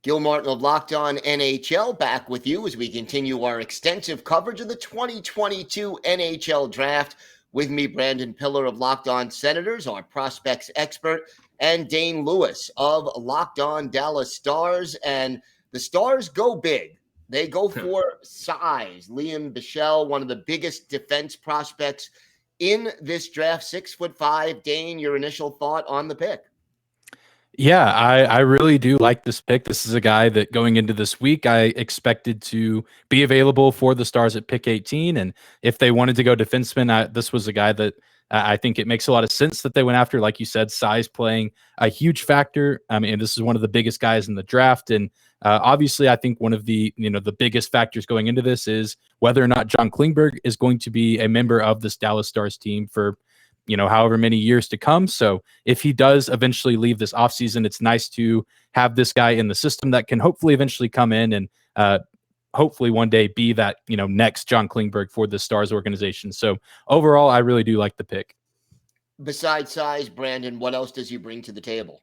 Gil Martin of Locked On NHL back with you as we continue our extensive coverage of the 2022 NHL Draft. With me, Brandon Pillar of Locked On Senators, our prospects expert, and Dane Lewis of Locked On Dallas Stars. And the Stars go big. They go for size. Lian Bichsel, one of the biggest defense prospects in this draft, 6'5". Dane, your initial thought on the pick? Yeah, I really do like this pick. This is a guy that going into this week, I expected to be available for the Stars at pick 18. And if they wanted to go defenseman, this was a guy that I think it makes a lot of sense that they went after. Like you said, size playing a huge factor. I mean, this is one of the biggest guys in the draft. And obviously, I think one of the biggest factors going into this is whether or not John Klingberg is going to be a member of this Dallas Stars team for however many years to come. So if he does eventually leave this offseason, it's nice to have this guy in the system that can hopefully eventually come in and hopefully one day be that, next John Klingberg for the Stars organization. So overall, I really do like the pick. Besides size, Brandon, what else does he bring to the table?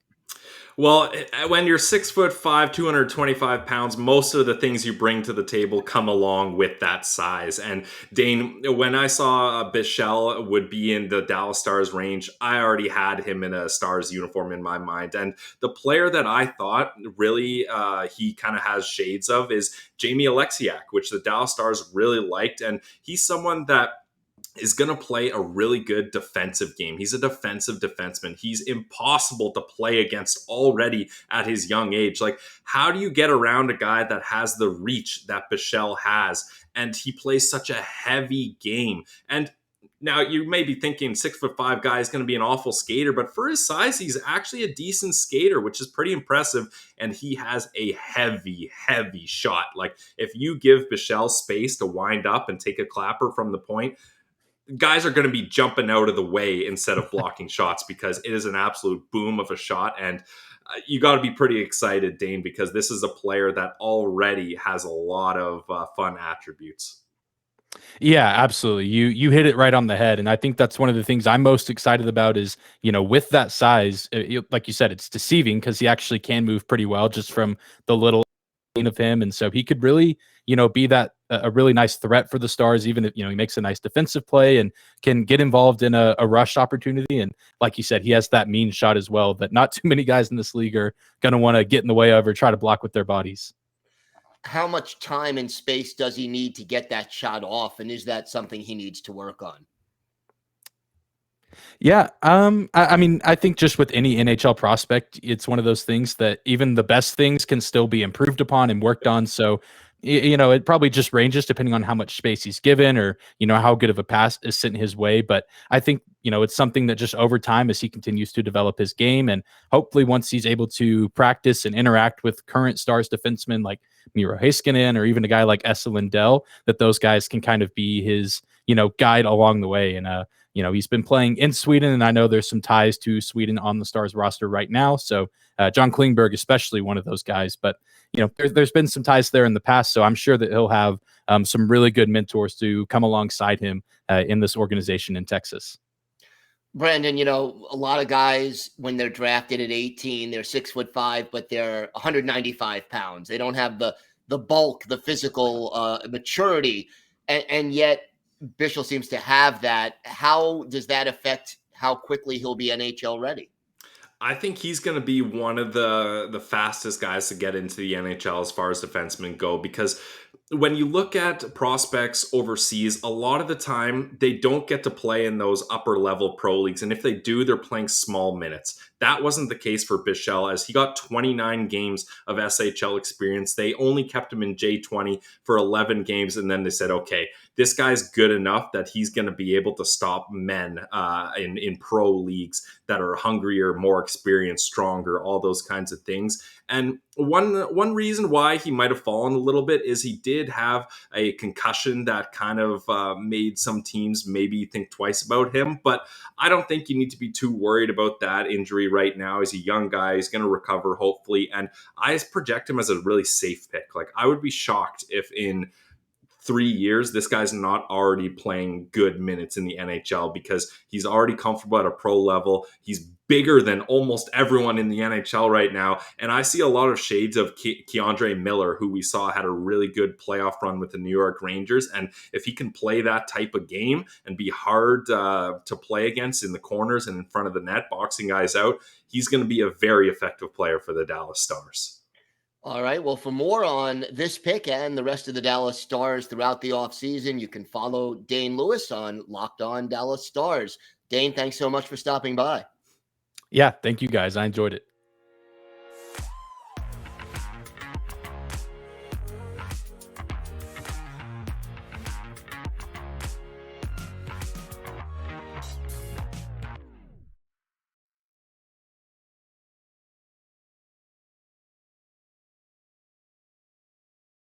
Well, when you're 6'5", 225 pounds, most of the things you bring to the table come along with that size. And Dane, when I saw Bichsel would be in the Dallas Stars range, I already had him in a Stars uniform in my mind. And the player that I thought really he kind of has shades of is Jamie Alexiak, which the Dallas Stars really liked. And he's someone that is going to play a really good defensive game. He's a defensive defenseman. He's impossible to play against already at his young age. Like, how do you get around a guy that has the reach that Bichsel has? And he plays such a heavy game. And now you may be thinking 6'5" guy is going to be an awful skater, but for his size, he's actually a decent skater, which is pretty impressive. And he has a heavy, heavy shot. Like, if you give Bichsel space to wind up and take a clapper from the point, guys are going to be jumping out of the way instead of blocking shots, because it is an absolute boom of a shot. And you got to be pretty excited, Dane, because this is a player that already has a lot of fun attributes. Yeah, absolutely. You hit it right on the head. And I think that's one of the things I'm most excited about is, with that size, like you said, it's deceiving because he actually can move pretty well just from the little of him. And so he could really, be that a really nice threat for the Stars, even if, he makes a nice defensive play and can get involved in a rush opportunity. And like you said, he has that mean shot as well that not too many guys in this league are going to want to get in the way of or try to block with their bodies. How much time and space does he need to get that shot off? And is that something he needs to work on? Yeah. I mean, I think just with any NHL prospect, it's one of those things that even the best things can still be improved upon and worked on. So, it probably just ranges depending on how much space he's given or, how good of a pass is sent his way. But I think, it's something that just over time, as he continues to develop his game, and hopefully once he's able to practice and interact with current Stars defensemen like Miro Heiskanen or even a guy like Esa Lindell, that those guys can kind of be his, guide along the way. And, he's been playing in Sweden, and I know there's some ties to Sweden on the Stars roster right now. So John Klingberg, especially one of those guys. But, there's been some ties there in the past. So I'm sure that he'll have some really good mentors to come alongside him in this organization in Texas. Brandon, a lot of guys, when they're drafted at 18, they're 6'5", but they're 195 pounds. They don't have the bulk, the physical maturity. And yet Bichsel seems to have that. How does that affect how quickly he'll be NHL ready? I think he's going to be one of the fastest guys to get into the NHL as far as defensemen go, because when you look at prospects overseas, a lot of the time they don't get to play in those upper level pro leagues. And if they do, they're playing small minutes. That wasn't the case for Bichsel, as he got 29 games of SHL experience. They only kept him in J20 for 11 games. And then they said, okay, this guy's good enough that he's going to be able to stop men in pro leagues that are hungrier, more experienced, stronger, all those kinds of things. And one reason why he might have fallen a little bit is he did have a concussion that kind of made some teams maybe think twice about him. But I don't think you need to be too worried about that injury right now. He's a young guy. He's going to recover, hopefully. And I project him as a really safe pick. Like, I would be shocked if in 3 years, this guy's not already playing good minutes in the NHL because he's already comfortable at a pro level. He's bigger than almost everyone in the NHL right now. And I see a lot of shades of Keandre Miller, who we saw had a really good playoff run with the New York Rangers. And if he can play that type of game and be hard to play against in the corners and in front of the net, boxing guys out, he's going to be a very effective player for the Dallas Stars. All right. Well, for more on this pick and the rest of the Dallas Stars throughout the offseason, you can follow Dane Lewis on Locked On Dallas Stars. Dane, thanks so much for stopping by. Yeah, thank you guys. I enjoyed it.